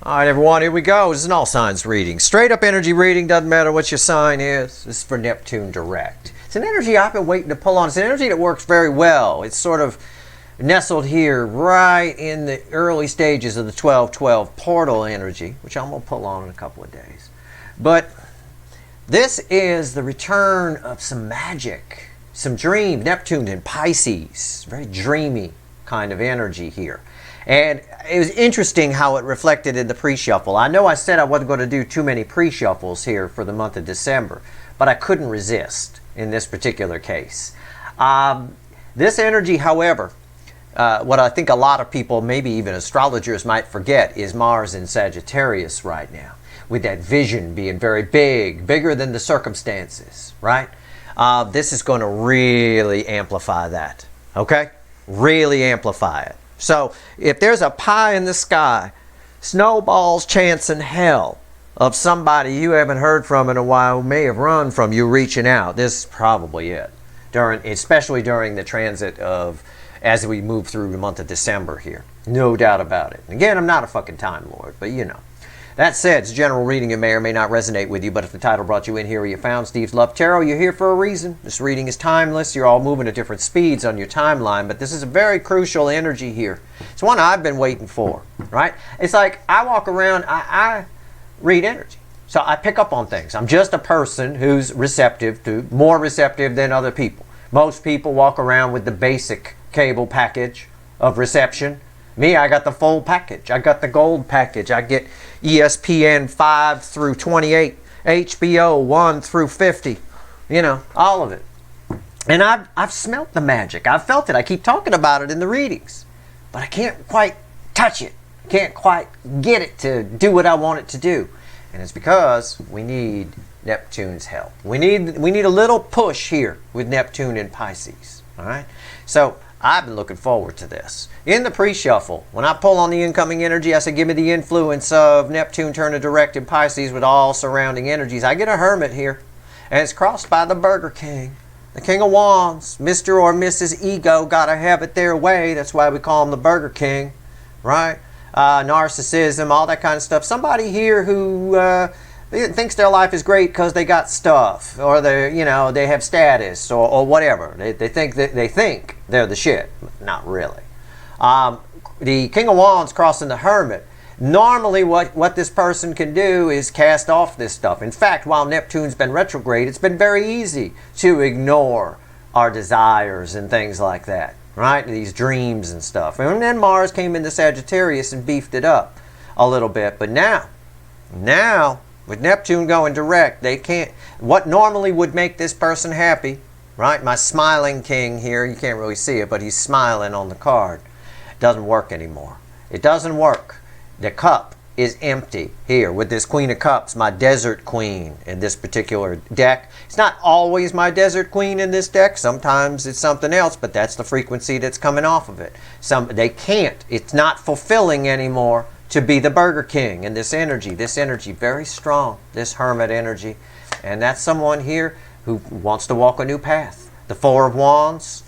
All right, everyone, here we go. This is an all signs reading. Straight up energy reading, doesn't matter what your sign is. This is for Neptune Direct. It's an energy I've been waiting to pull on. It's an energy that works very well. It's sort of nestled here right in the early stages of the 12-12 portal energy, which I'm going to pull on in a couple of days. But this is the return of some magic, some dream. Neptune in Pisces, very dreamy kind of energy here. And it was interesting how it reflected in the pre-shuffle. I know I said I wasn't going to do too many pre-shuffles here for the month of December, but I couldn't resist in this particular case. This energy, however, what I think a lot of people, maybe even astrologers, might forget is Mars in Sagittarius right now, with that vision being very big, bigger than the circumstances, right? This is going to really amplify that, okay? Really amplify it. So if there's a pie in the sky, snowballs chancing hell of somebody you haven't heard from in a while who may have run from you reaching out, this is probably it. Especially during the transit of, as we move through the month of December here. No doubt about it. Again, I'm not a fucking Time Lord, but you know. That said, it's a general reading. It may or may not resonate with you, but if the title brought you in here where you found Steve's Love Tarot, you're here for a reason. This reading is timeless. You're all moving at different speeds on your timeline, but this is a very crucial energy here. It's one I've been waiting for, right? It's like I walk around, I read energy. So I pick up on things. I'm just a person who's receptive to, more receptive than other people. Most people walk around with the basic cable package of reception. Me, I got the full package. I got the gold package. I get ESPN 5 through 28, HBO 1 through 50, you know, all of it. And I've smelt the magic. I've felt it. I keep talking about it in the readings. But I can't quite touch it. I can't quite get it to do what I want it to do. And it's because we need Neptune's help. We need a little push here with Neptune in Pisces, all right? So I've been looking forward to this. In the pre-shuffle, when I pull on the incoming energy, I say, give me the influence of Neptune turning direct in Pisces with all surrounding energies. I get a Hermit here, and it's crossed by the Burger King. The King of Wands, Mr. or Mrs. Ego, gotta have it their way. That's why we call him the Burger King, right? Narcissism, all that kind of stuff. Somebody here who thinks their life is great because they got stuff, or they have status, or whatever. They think they're the shit. Not really. The King of Wands crossing the Hermit. Normally what this person can do is cast off this stuff. In fact, while Neptune's been retrograde, it's been very easy to ignore our desires and things like that, right? These dreams and stuff. And then Mars came into Sagittarius and beefed it up a little bit. But now, with Neptune going direct, they can't, what normally would make this person happy, right? My smiling king here, you can't really see it, but he's smiling on the card. Doesn't work anymore. It doesn't work. The cup is empty here with this Queen of Cups, my desert queen in this particular deck. It's not always my desert queen in this deck. Sometimes it's something else, but that's the frequency that's coming off of it. They can't. It's not fulfilling anymore to be the Burger King in this energy. This energy, very strong, this Hermit energy. And that's someone here who wants to walk a new path. The Four of Wands,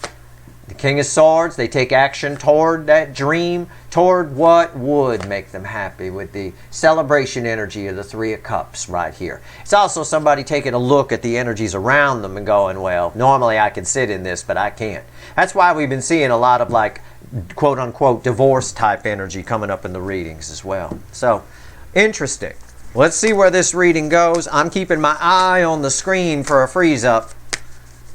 the King of Swords, they take action toward that dream, toward what would make them happy with the celebration energy of the Three of Cups right here. It's also somebody taking a look at the energies around them and going, well, normally I can sit in this, but I can't. That's why we've been seeing a lot of like quote-unquote divorce type energy coming up in the readings as well. So, interesting. Let's see where this reading goes. I'm keeping my eye on the screen for a freeze-up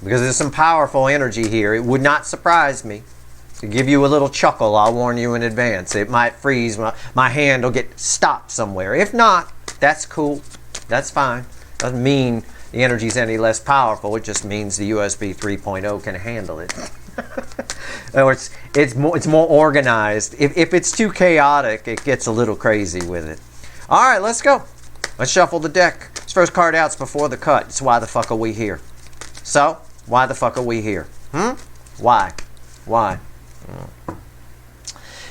because there's some powerful energy here. It would not surprise me. To give you a little chuckle, I'll warn you in advance. It might freeze. My hand will get stopped somewhere. If not, that's cool. That's fine. Doesn't mean the energy's any less powerful. It just means the USB 3.0 can handle it. Or it's more organized. If it's too chaotic, it gets a little crazy with it. All right, let's go. Let's shuffle the deck. This first card out's before the cut. It's why the fuck are we here? So, why the fuck are we here? Why?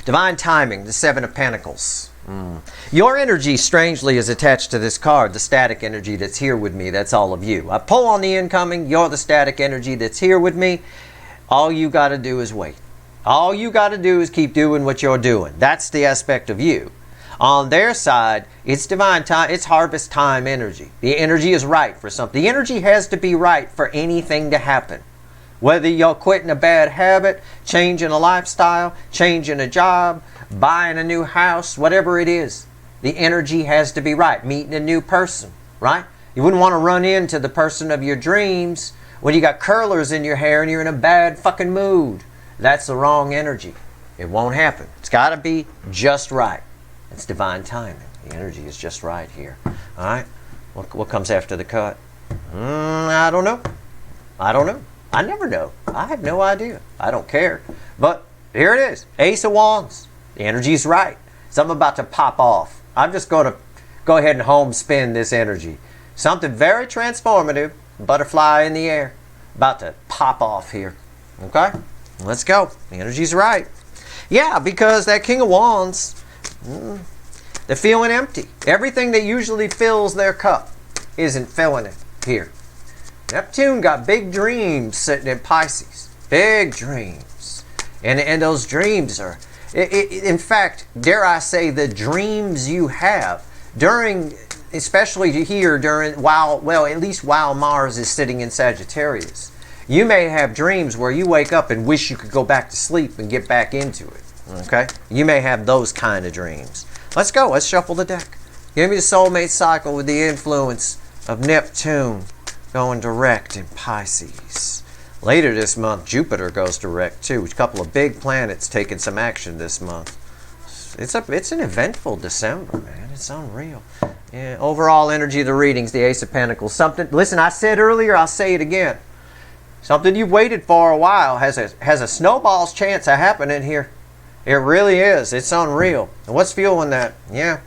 Divine timing, the Seven of Pentacles. Your energy, strangely, is attached to this card, the static energy that's here with me. That's all of you. I pull on the incoming. You're the static energy that's here with me. All you got to do is wait. All you got to do is keep doing what you're doing. That's the aspect of you. On their side, it's divine time, it's harvest time energy. The energy is right for something. The energy has to be right for anything to happen. Whether you're quitting a bad habit, changing a lifestyle, changing a job, buying a new house, whatever it is, the energy has to be right. Meeting a new person, right? You wouldn't want to run into the person of your dreams when you got curlers in your hair and you're in a bad fucking mood. That's the wrong energy. It won't happen. It's got to be just right. It's divine timing. The energy is just right here. All right? What comes after the cut? I don't know. I never know. I have no idea. I don't care. But here it is. Ace of Wands. The energy's right. Something about to pop off. I'm just going to go ahead and home spin this energy. Something very transformative. Butterfly in the air. About to pop off here. Okay? Let's go. The energy's right. Yeah, because that King of Wands, they're feeling empty. Everything that usually fills their cup isn't filling it here. Neptune got big dreams sitting in Pisces. Big dreams. And those dreams are, in fact, dare I say, the dreams you have during, especially here at least while Mars is sitting in Sagittarius. You may have dreams where you wake up and wish you could go back to sleep and get back into it. Okay? You may have those kind of dreams. Let's go. Let's shuffle the deck. Give me the soulmate cycle with the influence of Neptune going direct in Pisces. Later this month, Jupiter goes direct too. A couple of big planets taking some action this month. It's an eventful December, man. It's unreal. Yeah, overall energy of the readings, the Ace of Pentacles. Listen, I said earlier, I'll say it again. Something you've waited for a while has a snowball's chance of happening here. It really is. It's unreal. And what's fueling that? Yeah.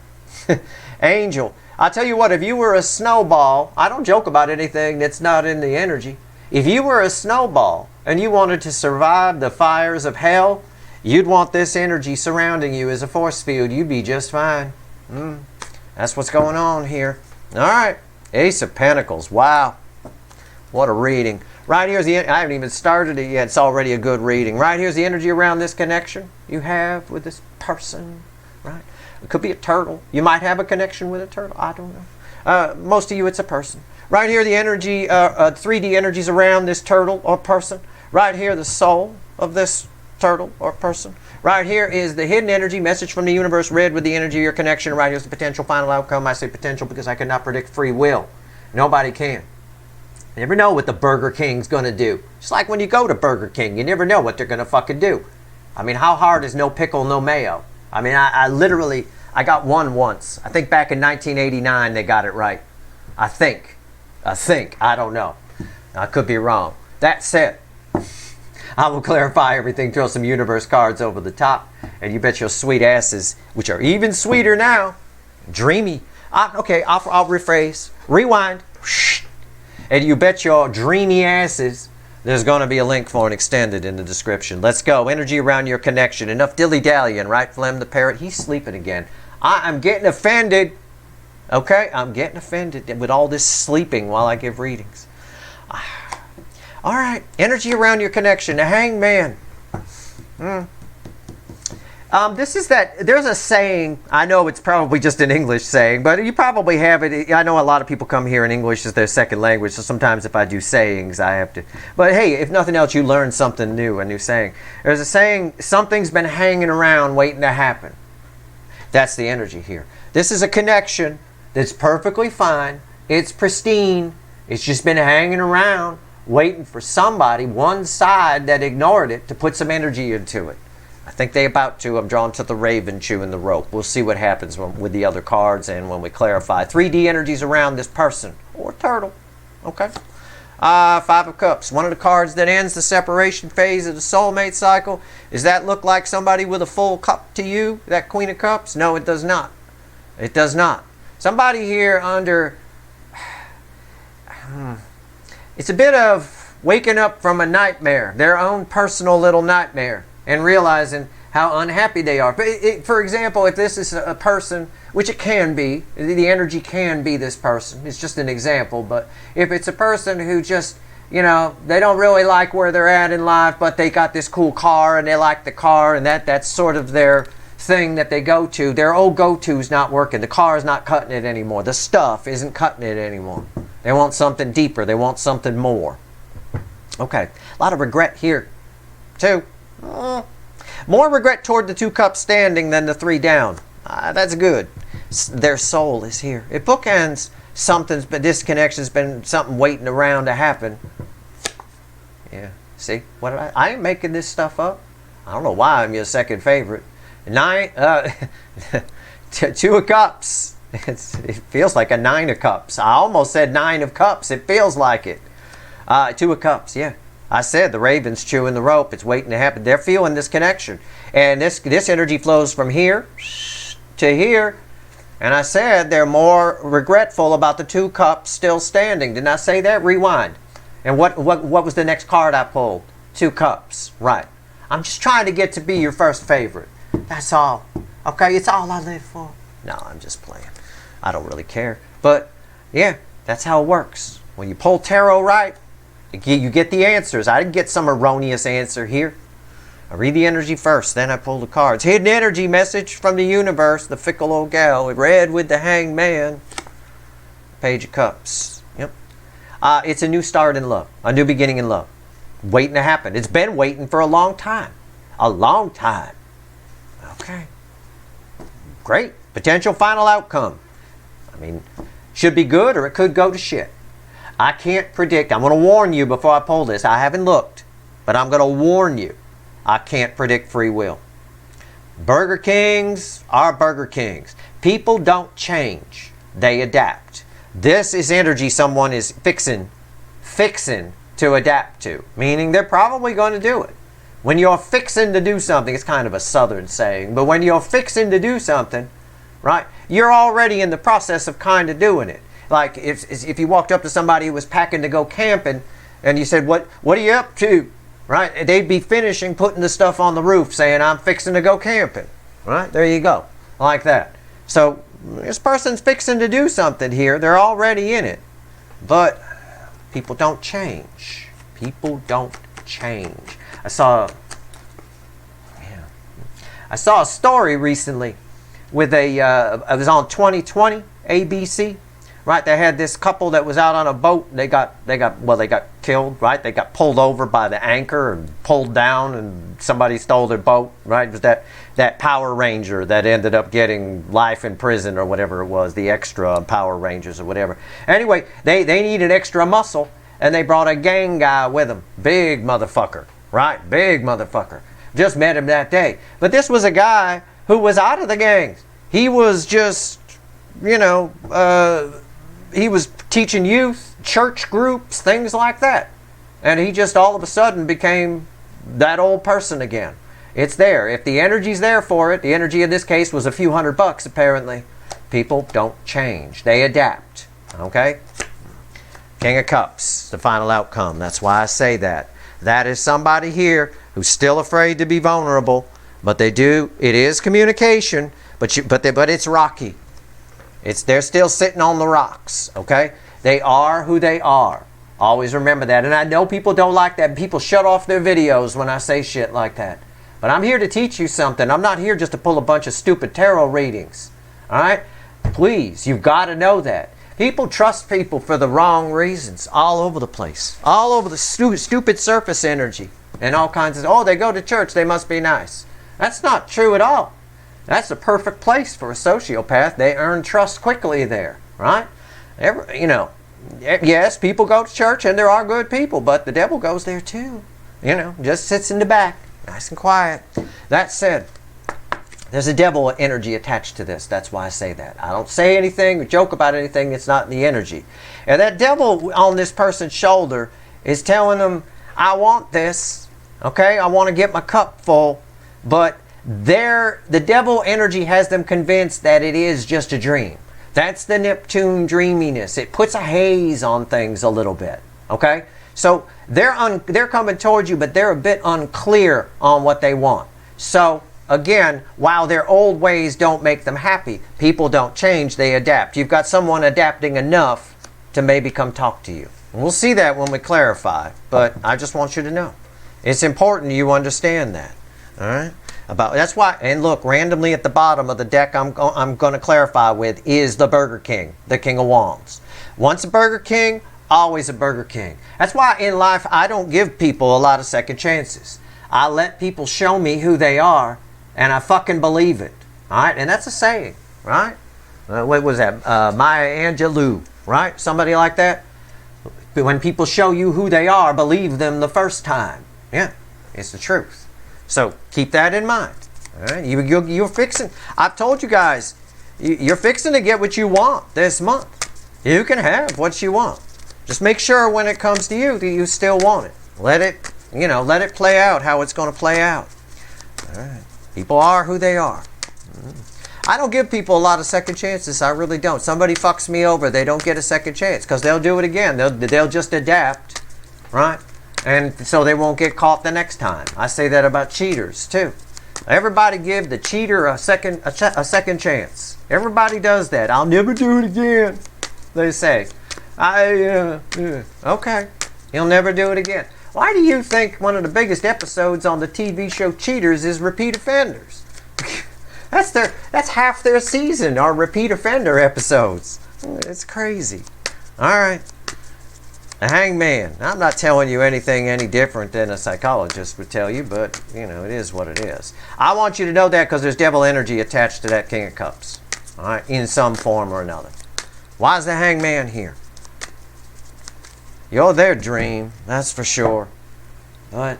Angel. I'll tell you what, if you were a snowball, I don't joke about anything that's not in the energy. If you were a snowball and you wanted to survive the fires of hell, you'd want this energy surrounding you as a force field. You'd be just fine. That's what's going on here. All right. Ace of Pentacles. Wow. What a reading. Right here's the, I haven't even started it yet. It's already a good reading. Right here's the energy around this connection you have with this person. Right. It could be a turtle. You might have a connection with a turtle. I don't know. Most of you, it's a person. Right here, the energy, 3D energies around this turtle or person. Right here, the soul of this turtle or person. Right here is the hidden energy, message from the universe, read with the energy of your connection. Right here's the potential final outcome. I say potential because I cannot predict free will. Nobody can. You never know what the Burger King's going to do. Just like when you go to Burger King, you never know what they're going to fucking do. I mean, how hard is no pickle, no mayo? I mean, I got one once. I think back in 1989 they got it right. I think. I don't know. I could be wrong. That said, I will clarify everything, throw some universe cards over the top, and you bet your sweet asses, which are even sweeter now, dreamy. Okay, I'll rephrase. Rewind. And you bet your dreamy asses there's going to be a link for an extended in the description. Let's go. Energy around your connection. Enough dilly-dallying, right, Flem the parrot? He's sleeping again. I'm getting offended. Okay? I'm getting offended with all this sleeping while I give readings. All right. Energy around your connection. The Hangman. This is that, there's a saying, I know it's probably just an English saying, but you probably have it. I know a lot of people come here and English is their second language, so sometimes if I do sayings, I have to. But hey, if nothing else, you learn something new, a new saying. There's a saying, something's been hanging around waiting to happen. That's the energy here. This is a connection that's perfectly fine. It's pristine. It's just been hanging around, waiting for somebody, one side that ignored it, to put some energy into it. I think they're about to. I'm drawn to the raven chewing the rope. We'll see what happens with the other cards and when we clarify. 3D energies around this person or turtle. Okay. Five of Cups. One of the cards that ends the separation phase of the soulmate cycle. Does that look like somebody with a full cup to you? That Queen of Cups? No, it does not. It does not. Somebody here under... It's a bit of waking up from a nightmare. Their own personal little nightmare. And realizing how unhappy they are. But for example, if this is a person, which it can be, the energy can be this person. It's just an example. But if it's a person who just, you know, they don't really like where they're at in life, but they got this cool car and they like the car, and that's sort of their thing that they go to, their old go-to's not working. The car's not cutting it anymore. The stuff isn't cutting it anymore. They want something deeper. They want something more. Okay, a lot of regret here, too. More regret toward the 2 cups standing than the 3 down. That's good. Their soul is here. It bookends something's been, this connection's been something waiting around to happen. Yeah, see? What I ain't making this stuff up. I don't know why I'm your second favorite. 2 of Cups. It feels like a 9 of Cups. I almost said 9 of Cups. It feels like it. 2 of Cups, yeah. I said the raven's chewing the rope. It's waiting to happen. They're feeling this connection. And this energy flows from here to here. And I said they're more regretful about the 2 cups still standing. Didn't I say that? Rewind. And what was the next card I pulled? 2 cups. Right. I'm just trying to get to be your first favorite. That's all. Okay? It's all I live for. No, I'm just playing. I don't really care. But, yeah, that's how it works. When you pull tarot right, you get the answers. I didn't get some erroneous answer here. I read the energy first, then I pull the cards. Hidden energy message from the universe, the fickle old gal. Red with the hanged man. Page of Cups. Yep. It's a new start in love. A new beginning in love. Waiting to happen. It's been waiting for a long time. A long time. Okay. Great. Potential final outcome. I mean, should be good or it could go to shit. I can't predict. I'm going to warn you before I pull this. I haven't looked, but I'm going to warn you. I can't predict free will. Burger Kings are Burger Kings. People don't change. They adapt. This is energy someone is fixing to adapt to. Meaning they're probably going to do it. When you're fixing to do something, it's kind of a southern saying, but when you're fixing to do something, right, you're already in the process of kind of doing it. Like if you walked up to somebody who was packing to go camping and you said, what are you up to? Right? They'd be finishing putting the stuff on the roof saying, I'm fixing to go camping. Right? There you go. Like that. So this person's fixing to do something here. They're already in it. But people don't change. People don't change. I saw a story recently with it was on 2020 ABC. Right, they had this couple that was out on a boat. They got killed. Right, they got pulled over by the anchor and pulled down, and somebody stole their boat. Right, it was that Power Ranger that ended up getting life in prison or whatever it was, the extra Power Rangers or whatever. Anyway, they needed extra muscle, and they brought a gang guy with them. Big motherfucker. Right, big motherfucker. Just met him that day. But this was a guy who was out of the gangs. He was just, he was teaching youth, church groups, things like that. And he just all of a sudden became that old person again. It's there. If the energy's there for it, the energy in this case was a few $100 apparently. People don't change. They adapt. Okay? King of Cups, the final outcome. That's why I say that. That is somebody here who's still afraid to be vulnerable, but they do. It is communication, but it's rocky. They're still sitting on the rocks, okay? They are who they are. Always remember that. And I know people don't like that. People shut off their videos when I say shit like that. But I'm here to teach you something. I'm not here just to pull a bunch of stupid tarot readings. All right? Please, you've got to know that. People trust people for the wrong reasons all over the place. All over the stupid surface energy. And all kinds of, they go to church, they must be nice. That's not true at all. That's the perfect place for a sociopath. They earn trust quickly there, right? Yes, people go to church and there are good people, but the devil goes there too. Just sits in the back, nice and quiet. That said, there's a devil energy attached to this. That's why I say that. I don't say anything or joke about anything that's not in the energy. And that devil on this person's shoulder is telling them, I want this, okay? I want to get my cup full, but the devil energy has them convinced that it is just a dream. That's the Neptune dreaminess. It puts a haze on things a little bit. Okay? So they're coming towards you, but they're a bit unclear on what they want. So again, while their old ways don't make them happy, people don't change, they adapt. You've got someone adapting enough to maybe come talk to you. And we'll see that when we clarify, but I just want you to know. It's important you understand that. All right? about. That's why, and look, randomly at the bottom of the deck I'm going to clarify with is the Burger King, the King of Wands. Once a Burger King, always a Burger King. That's why in life I don't give people a lot of second chances. I let people show me who they are, and I fucking believe it. All right, and that's a saying, right? What was that? Maya Angelou, right? Somebody like that. When people show you who they are, believe them the first time. Yeah, it's the truth. So keep that in mind. All right? You're fixing. I've told you guys, you're fixing to get what you want this month. You can have what you want. Just make sure when it comes to you that you still want it. Let it play out how it's going to play out. All right. People are who they are. I don't give people a lot of second chances. I really don't. Somebody fucks me over, they don't get a second chance because they'll do it again. They'll just adapt, right? And so they won't get caught the next time. I say that about cheaters too. Everybody give the cheater a second chance. Everybody does that. I'll never do it again, they say. Okay, he'll never do it again. Why do you think one of the biggest episodes on the TV show Cheaters is repeat offenders? That's half their season are repeat offender episodes. It's crazy. All right. The Hangman. I'm not telling you anything any different than a psychologist would tell you, but, it is what it is. I want you to know that because there's devil energy attached to that King of Cups. All right, in some form or another. Why is the Hangman here? You're their dream, that's for sure. But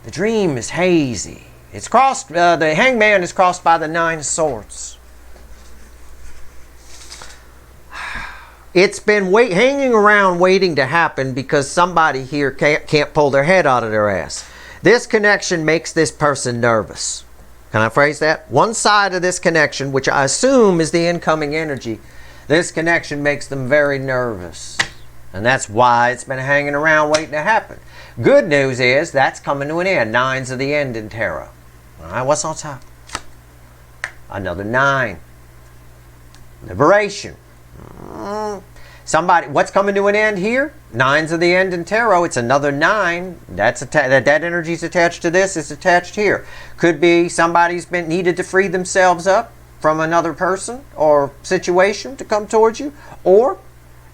the dream is hazy. It's crossed, the Hangman is crossed by the 9 of Swords. It's been hanging around waiting to happen because somebody here can't pull their head out of their ass. This connection makes this person nervous. Can I phrase that? One side of this connection, which I assume is the incoming energy, this connection makes them very nervous. And that's why it's been hanging around waiting to happen. Good news is that's coming to an end. 9's of the end in tarot. All right, what's on top? Another 9. Liberation. What's coming to an end here? 9's of the end in tarot. It's another 9. That energy's attached to this. It's attached here. Could be somebody's been needed to free themselves up from another person or situation to come towards you, or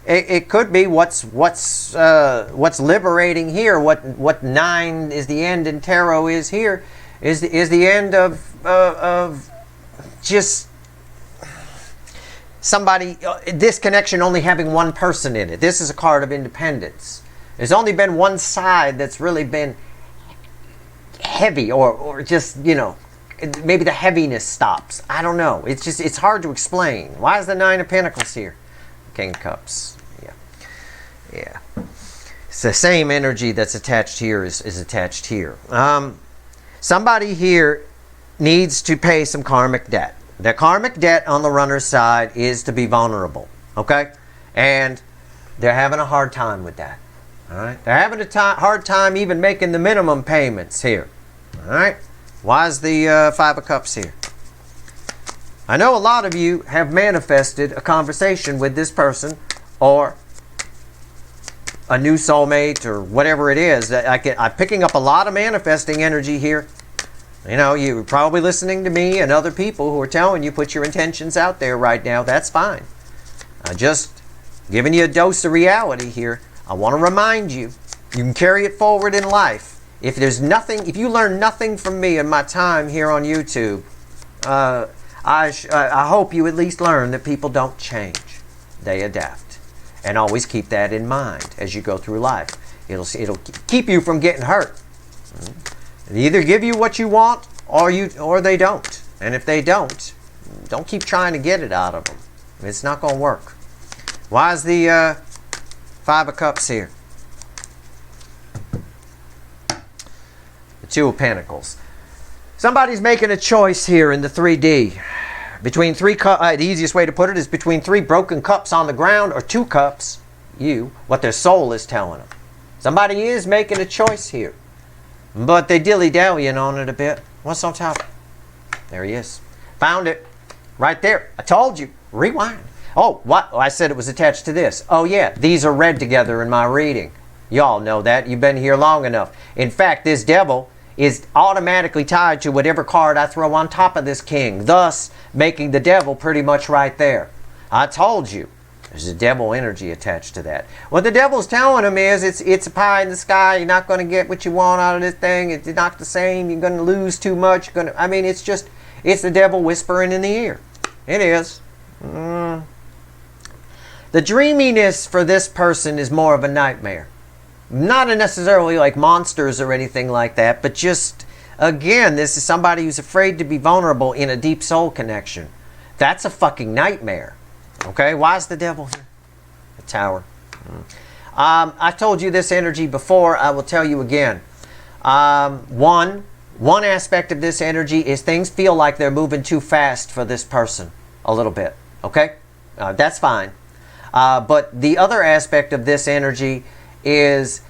it could be what's liberating here. What 9 is the end in tarot is here. Is the end of just somebody, this connection only having one person in it. This is a card of independence. There's only been one side that's really been heavy or just, maybe the heaviness stops. I don't know. It's hard to explain. Why is the 9 of Pentacles here? King of Cups. Yeah. It's the same energy that's attached here is attached here. Somebody here needs to pay some karmic debt. The karmic debt on the runner's side is to be vulnerable, okay? And they're having a hard time with that, all right? They're having a hard time even making the minimum payments here, all right? Why is the 5 of Cups here? I know a lot of you have manifested a conversation with this person or a new soulmate or whatever it is. I'm picking up a lot of manifesting energy here. You're probably listening to me and other people who are telling you put your intentions out there right now. That's fine. Just giving you a dose of reality here. I want to remind you, you can carry it forward in life. If you learn nothing from me in my time here on YouTube, I hope you at least learn that people don't change. They adapt. And always keep that in mind as you go through life. It'll keep you from getting hurt. They either give you what you want or they don't. And if they don't keep trying to get it out of them. It's not going to work. Why is the 5 of Cups here? The 2 of Pentacles. Somebody's making a choice here in the 3D. Between the easiest way to put it is between 3 broken cups on the ground or 2 cups, what their soul is telling them. Somebody is making a choice here. But they dilly-dallying on it a bit. What's on top? There he is. Found it. Right there. I told you. Rewind. Oh, what? I said it was attached to this. Oh, yeah. These are read together in my reading. Y'all know that. You've been here long enough. In fact, this devil is automatically tied to whatever card I throw on top of this king, thus making the devil pretty much right there. I told you, there's a devil energy attached to that. What the devil's telling him is it's a pie in the sky. You're not going to get what you want out of this thing. It's not the same. You're going to lose too much. It's the devil whispering in the ear. It is. The dreaminess for this person is more of a nightmare. Not necessarily like monsters or anything like that, but just, again, this is somebody who's afraid to be vulnerable in a deep soul connection. That's a fucking nightmare. Okay, why is the devil here? The Tower. I told you this energy before. I will tell you again. One aspect of this energy is things feel like they're moving too fast for this person a little bit. Okay, that's fine. But the other aspect of this energy is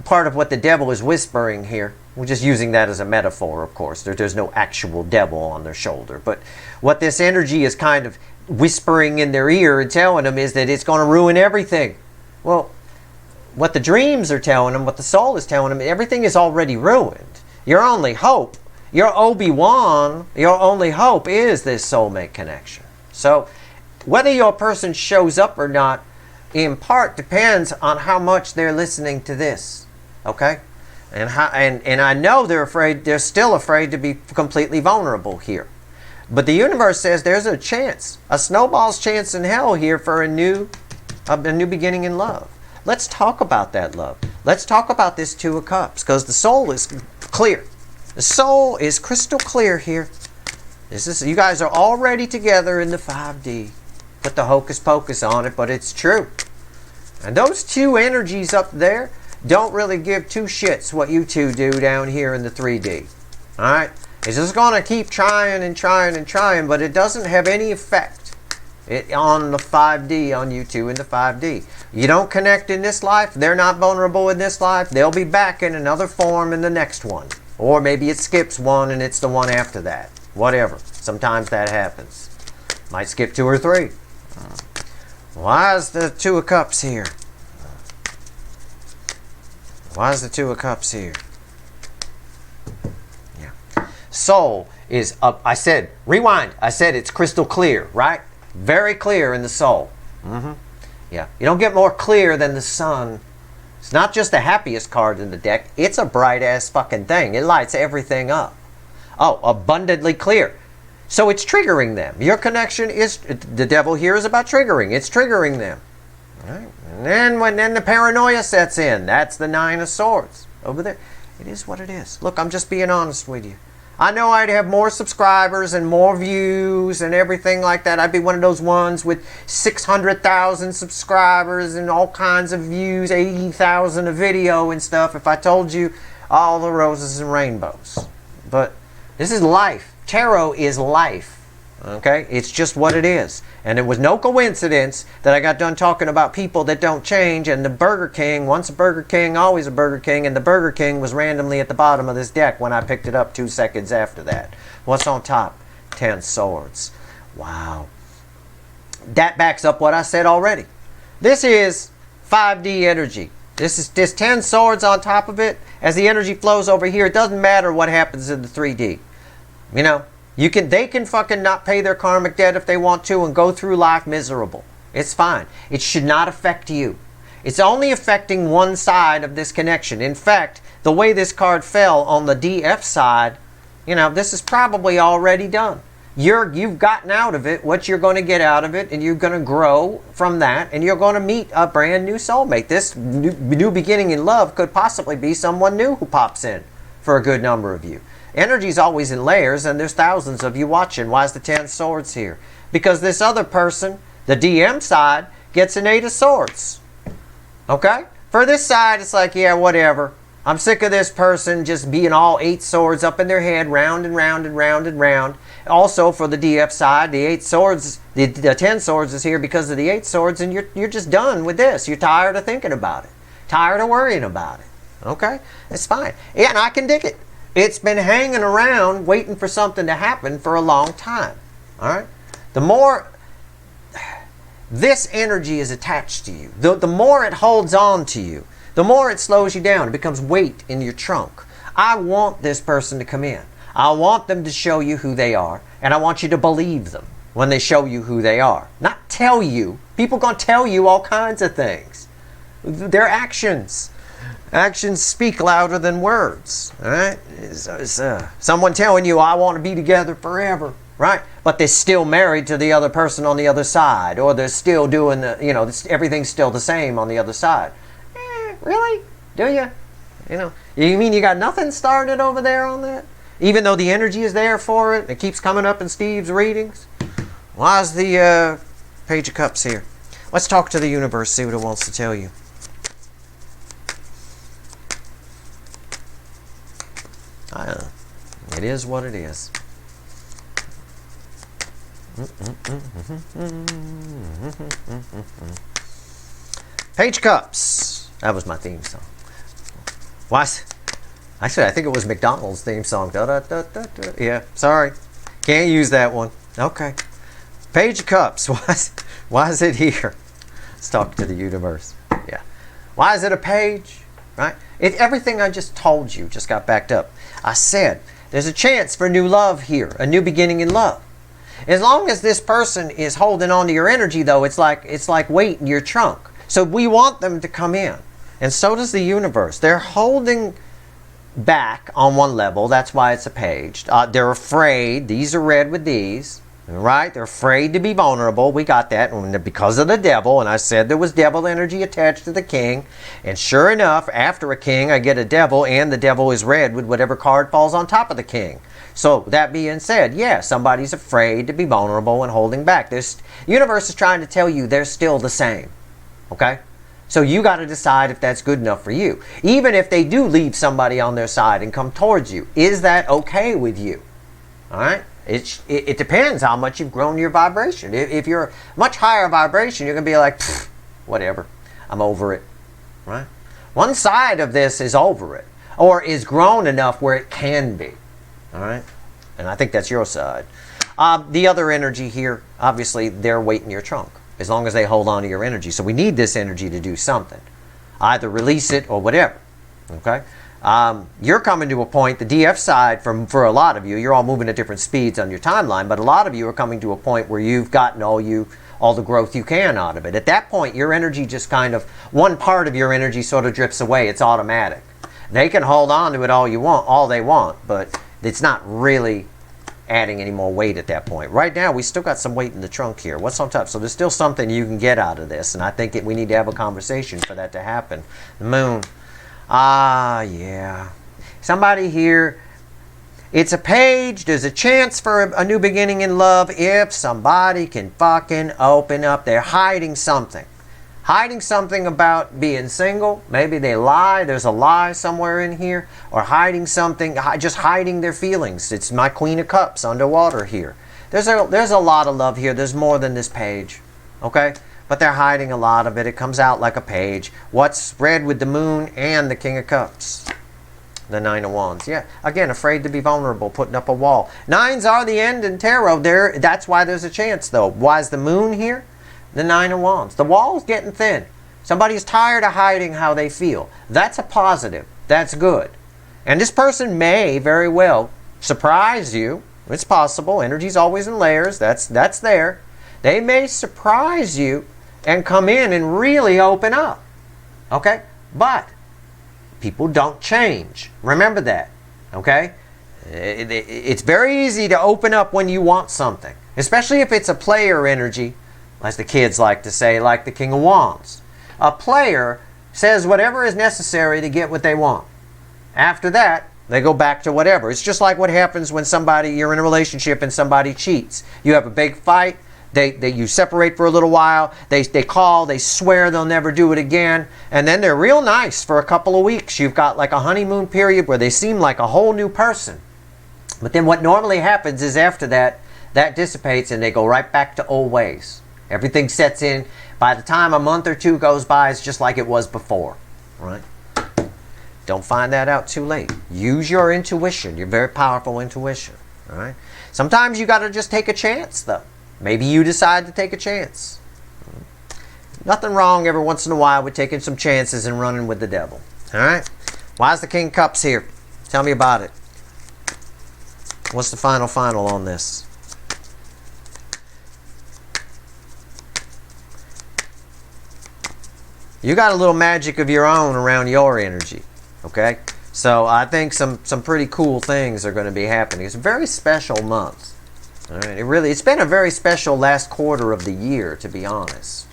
part of what the devil is whispering here. We're just using that as a metaphor, of course. There's no actual devil on their shoulder. But what this energy is kind of whispering in their ear and telling them is that it's going to ruin everything. Well, what the dreams are telling them, what the soul is telling them, everything is already ruined. Your only hope, your Obi-Wan, your only hope is this soulmate connection. So whether your person shows up or not, in part depends on how much they're listening to this. Okay? And I know they're still afraid to be completely vulnerable here. But the universe says there's a chance, a snowball's chance in hell here for a new beginning in love. Let's talk about that love. Let's talk about this Two of Cups, because the soul is clear. The soul is crystal clear here. You guys are already together in the 5D. Put the hocus pocus on it, but it's true. And those two energies up there don't really give two shits what you two do down here in the 3D. All right? It's just going to keep trying and trying and trying, but it doesn't have any effect on the 5D, on you two in the 5D. You don't connect in this life. They're not vulnerable in this life. They'll be back in another form in the next one. Or maybe it skips one and it's the one after that. Whatever. Sometimes that happens. Might skip 2 or 3. Why is the Two of Cups here? Why is the Two of Cups here? Soul is up. I said, rewind. I said it's crystal clear, right? Very clear in the soul. Yeah. You don't get more clear than the sun. It's not just the happiest card in the deck. It's a bright ass fucking thing. It lights everything up. Oh, abundantly clear. So it's triggering them. Your connection is, the devil here is about triggering. It's triggering them. All right? And then the paranoia sets in. That's the 9 of Swords over there. It is what it is. Look, I'm just being honest with you. I know I'd have more subscribers and more views and everything like that. I'd be one of those ones with 600,000 subscribers and all kinds of views, 80,000 a video and stuff if I told you all the roses and rainbows. But this is life. Tarot is life. Okay? It's just what it is. And it was no coincidence that I got done talking about people that don't change, and the Burger King, once a Burger King, always a Burger King, and the Burger King was randomly at the bottom of this deck when I picked it up 2 seconds after that. What's on top? 10 Swords. Wow. That backs up what I said already. This is 5D energy. This 10 Swords on top of it. As the energy flows over here, it doesn't matter what happens in the 3D. You know? They can fucking not pay their karmic debt if they want to and go through life miserable. It's fine. It should not affect you. It's only affecting one side of this connection. In fact, the way this card fell on the DF side, you know, this is probably already done. You've gotten out of it what you're going to get out of it, and you're going to grow from that, and you're going to meet a brand new soulmate. This new beginning in love could possibly be someone new who pops in for a good number of you. Energy is always in layers, and there's thousands of you watching. Why is the 10 Swords here? Because this other person, the DM side, gets an 8 of Swords. Okay? For this side, it's like, yeah, whatever. I'm sick of this person just being all 8 swords up in their head, round and round and round and round. Also, for the DF side, the 8 swords, the 10 swords is here because of the 8 swords, and you're just done with this. You're tired of thinking about it. Tired of worrying about it. Okay? It's fine. Yeah, and I can dig it. It's been hanging around waiting for something to happen for a long time. All right? The more this energy is attached to you, the more it holds on to you, the more it slows you down. It becomes weight in your trunk. I want this person to come in. I want them to show you who they are, and I want you to believe them when they show you who they are. Not tell you. People going to tell you all kinds of things. Their actions. Actions speak louder than words. All right? Someone telling you, I want to be together forever. Right? But they're still married to the other person on the other side. Or they're still doing the, everything's still the same on the other side. Really? Do you? You mean you got nothing started over there on that? Even though the energy is there for it, it keeps coming up in Steve's readings. Why is the Page of Cups here? Let's talk to the universe, see what it wants to tell you. It is what it is. Page of Cups. That was my theme song. Actually, I think it was McDonald's theme song. Yeah, sorry. Can't use that one. Okay. Page of Cups. Why is it here? Let's talk to the universe. Yeah. Why is it a page? Right? Everything I just told you just got backed up. I said, there's a chance for new love here. A new beginning in love. As long as this person is holding on to your energy, though, it's like weight in your trunk. So we want them to come in. And so does the universe. They're holding back on one level. That's why it's a page. They're afraid. These are read with these. Right? They're afraid to be vulnerable. We got that because of the devil. And I said there was devil energy attached to the king. And sure enough, after a king, I get a devil. And the devil is read with whatever card falls on top of the king. So that being said, yeah, somebody's afraid to be vulnerable and holding back. The universe is trying to tell you they're still the same. Okay? So you got to decide if that's good enough for you. Even if they do leave somebody on their side and come towards you, is that okay with you? All right? It depends how much you've grown your vibration. If you're much higher vibration, you're going to be like, whatever, I'm over it. Right? One side of this is over it, or is grown enough where it can be. All right? And I think that's your side. The other energy here, obviously, they're weight in your trunk. As long as they hold on to your energy. So we need this energy to do something. Either release it or whatever. Okay? You're coming to a point, the DF side, for a lot of you, you're all moving at different speeds on your timeline, but a lot of you are coming to a point where you've gotten all the growth you can out of it. At that point, your energy just kind of, one part of your energy sort of drifts away. It's automatic. They can hold on to it all they want, but it's not really adding any more weight at that point. Right now, we still got some weight in the trunk here. What's on top? So there's still something you can get out of this, and I think we need to have a conversation for that to happen. The moon. Yeah. Somebody here. It's a page. There's a chance for a new beginning in love if somebody can fucking open up. They're hiding something. Hiding something about being single. Maybe they lie. There's a lie somewhere in here. Or hiding something, just hiding their feelings. It's my Queen of Cups underwater here. There's a lot of love here. There's more than this page. Okay? But they're hiding a lot of it. It comes out like a page. What's read with the moon and the King of Cups? The Nine of Wands. Yeah. Again, afraid to be vulnerable, putting up a wall. Nines are the end in tarot. That's why there's a chance, though. Why is the moon here? The Nine of Wands. The wall's getting thin. Somebody's tired of hiding how they feel. That's a positive. That's good. And this person may very well surprise you. It's possible. Energy's always in layers. That's there. They may surprise you and come in and really open up. Okay? But people don't change. Remember that. Okay? It's very easy to open up when you want something. Especially if it's a player energy. As the kids like to say, like the King of Wands. A player says whatever is necessary to get what they want. After that, they go back to whatever. It's just like what happens when you're in a relationship and somebody cheats. You have a big fight. You separate for a little while. They call. They swear they'll never do it again. And then they're real nice for a couple of weeks. You've got like a honeymoon period where they seem like a whole new person. But then what normally happens is after that dissipates and they go right back to old ways. Everything sets in. By the time a month or two goes by, it's just like it was before. Right? Don't find that out too late. Use your intuition. Your very powerful intuition. All right? Sometimes you got to just take a chance, though. Maybe you decide to take a chance. Nothing wrong every once in a while with taking some chances and running with the devil. All right? Why is the King of Cups here? Tell me about it. What's the final on this? You got a little magic of your own around your energy, okay? So I think some pretty cool things are going to be happening. It's a very special month. All right? It's been a very special last quarter of the year, to be honest.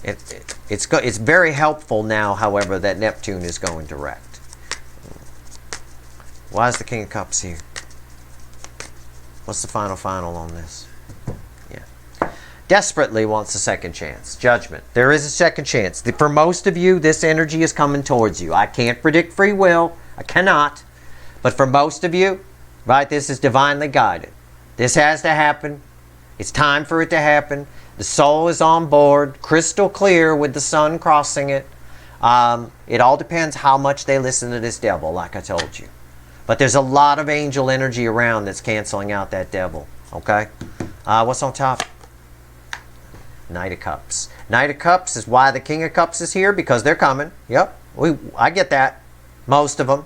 It's very helpful now, however, that Neptune is going direct. Why is the King of Cups here? What's the final on this? Desperately wants a second chance. Judgment. There is a second chance. For most of you, this energy is coming towards you. I can't predict free will. I cannot. But for most of you, right, this is divinely guided. This has to happen. It's time for it to happen. The soul is on board, crystal clear with the sun crossing it. It all depends how much they listen to this devil, like I told you. But there's a lot of angel energy around that's canceling out that devil. Okay? What's on top? Knight of Cups. Knight of Cups is why the King of Cups is here, because they're coming. Yep, I get that. Most of them.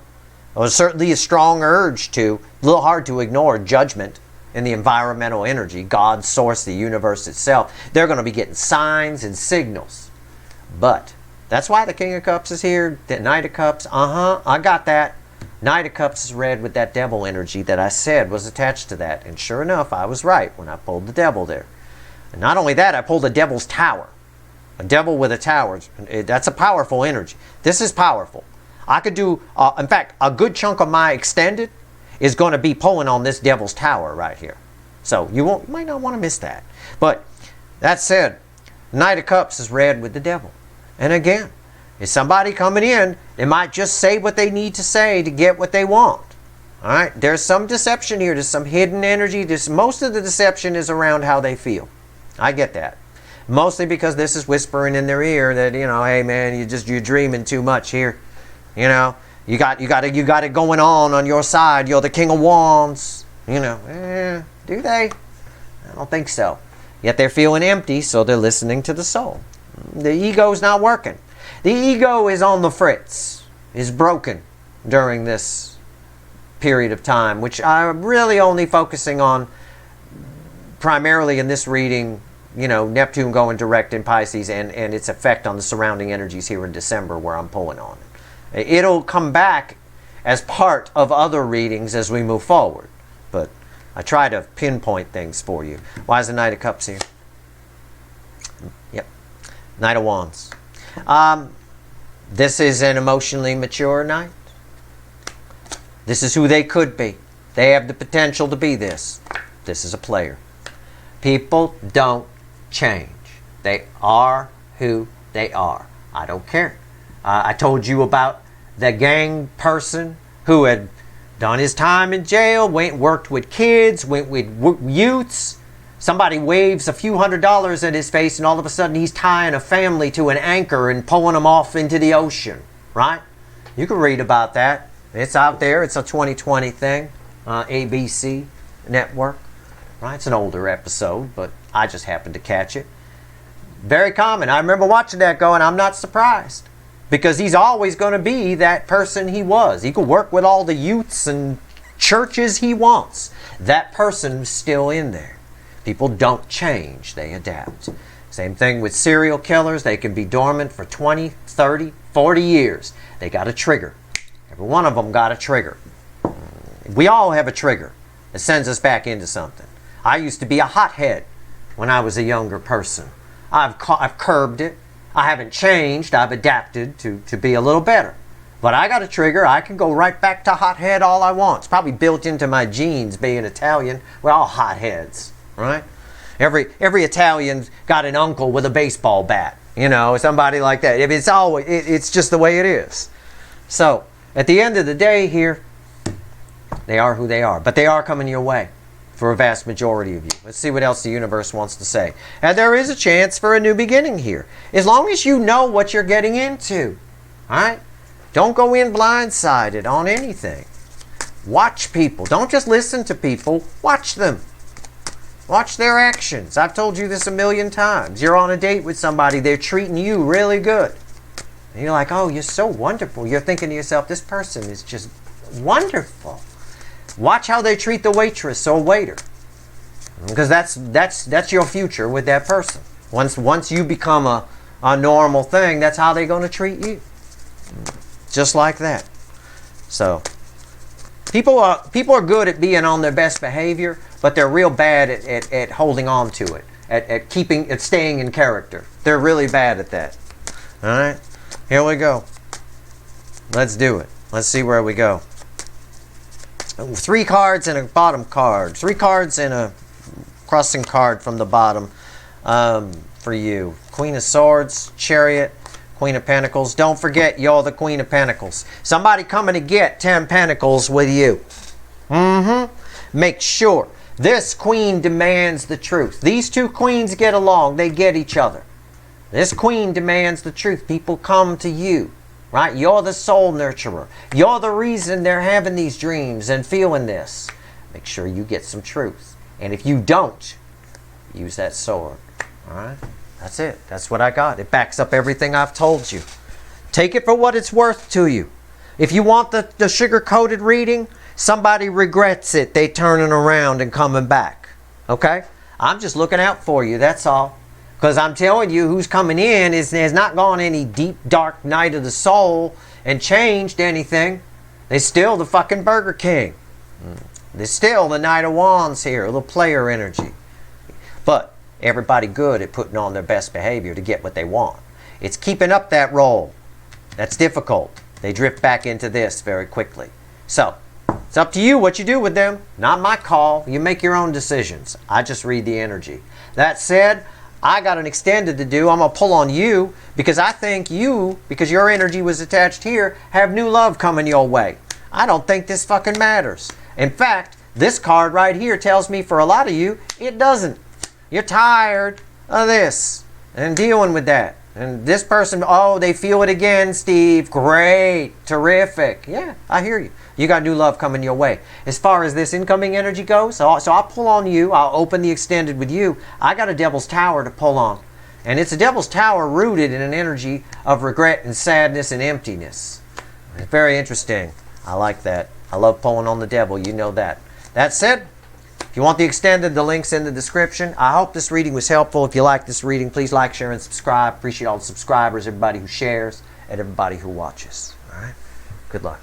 There's certainly a strong urge to, a little hard to ignore, judgment in the environmental energy, God's source, the universe itself. They're going to be getting signs and signals. But that's why the King of Cups is here. The Knight of Cups, I got that. Knight of Cups is red with that devil energy that I said was attached to that. And sure enough, I was right when I pulled the devil there. And not only that, I pulled the devil's tower. A devil with a tower. That's a powerful energy. This is powerful. I could do, in fact, a good chunk of my extended is going to be pulling on this devil's tower right here. So you might not want to miss that. But that said, Knight of Cups is red with the devil. And again, if somebody coming in, they might just say what they need to say to get what they want. All right? There's some deception here. There's some hidden energy. Most of the deception is around how they feel. I get that. Mostly because this is whispering in their ear that, hey man, you're dreaming too much here. You got it going on your side. You're the King of Wands. Do they? I don't think so. Yet they're feeling empty, so they're listening to the soul. The ego's not working. The ego is on the fritz, is broken during this period of time, which I'm really only focusing on primarily in this reading, Neptune going direct in Pisces and its effect on the surrounding energies here in December where I'm pulling on it. It'll come back as part of other readings as we move forward. But I try to pinpoint things for you. Why is the Knight of Cups here? Yep. Knight of Wands. This is an emotionally mature knight. This is who they could be. They have the potential to be this. This is a player. People don't change. They are who they are. I don't care. I told you about the gang person who had done his time in jail, worked with kids, went with youths. Somebody waves a few $100s at his face and all of a sudden he's tying a family to an anchor and pulling them off into the ocean. Right? You can read about that. It's out there. It's a 2020 thing. ABC network. Right? It's an older episode, but I just happened to catch it. Very common. I remember watching that going, I'm not surprised. Because he's always going to be that person he was. He could work with all the youths and churches he wants. That person's still in there. People don't change. They adapt. Same thing with serial killers. They can be dormant for 20, 30, 40 years. They got a trigger. Every one of them got a trigger. We all have a trigger that sends us back into something. I used to be a hothead when I was a younger person. I've curbed it. I haven't changed. I've adapted to be a little better. But I got a trigger. I can go right back to hothead all I want. It's probably built into my genes being Italian. We're all hotheads, right? Every Italian's got an uncle with a baseball bat, somebody like that. It's just the way it is. So, at the end of the day here, they are who they are. But they are coming your way for a vast majority of you. Let's see what else the universe wants to say. And there is a chance for a new beginning here. As long as you know what you're getting into. All right? Don't go in blindsided on anything. Watch people. Don't just listen to people. Watch them. Watch their actions. I've told you this a million times. You're on a date with somebody. They're treating you really good. And you're like, oh, you're so wonderful. You're thinking to yourself, this person is just wonderful. Watch how they treat the waitress or waiter. Because that's your future with that person. Once you become a normal thing, that's how they're going to treat you. Just like that. So, people are good at being on their best behavior, but they're real bad at holding on to it, at staying in character. They're really bad at that. All right, here we go. Let's do it. Let's see where we go. 3 cards and a bottom card. 3 cards and a crossing card from the bottom for you. Queen of Swords, Chariot, Queen of Pentacles. Don't forget, you're the Queen of Pentacles. Somebody coming to get 10 Pentacles with you. Make sure. This Queen demands the truth. These 2 queens get along. They get each other. This Queen demands the truth. People come to you. Right? You're the soul nurturer. You're the reason they're having these dreams and feeling this. Make sure you get some truth. And if you don't, use that sword. All right? That's it. That's what I got. It backs up everything I've told you. Take it for what it's worth to you. If you want the sugar-coated reading, somebody regrets it. They turning around and coming back. Okay? I'm just looking out for you. That's all. Because I'm telling you, who's coming in has not gone any deep, dark night of the soul and changed anything. They're still the fucking Burger King. They're still the Knight of Wands here, a little player energy. But everybody good at putting on their best behavior to get what they want. It's keeping up that role. That's difficult. They drift back into this very quickly. So, it's up to you what you do with them. Not my call. You make your own decisions. I just read the energy. That said, I got an extended to do. I'm going to pull on you because I think you, because your energy was attached here, have new love coming your way. I don't think this fucking matters. In fact, this card right here tells me for a lot of you, it doesn't. You're tired of this and dealing with that. And this person, oh, they feel it again, Steve. Great. Terrific. Yeah, I hear you. You got new love coming your way. As far as this incoming energy goes, so I'll pull on you. I'll open the extended with you. I got a Devil's Tower to pull on. And it's a Devil's Tower rooted in an energy of regret and sadness and emptiness. It's very interesting. I like that. I love pulling on the devil. You know that. That said, if you want the extended, the link's in the description. I hope this reading was helpful. If you like this reading, please like, share, and subscribe. Appreciate all the subscribers, everybody who shares, and everybody who watches. All right? Good luck.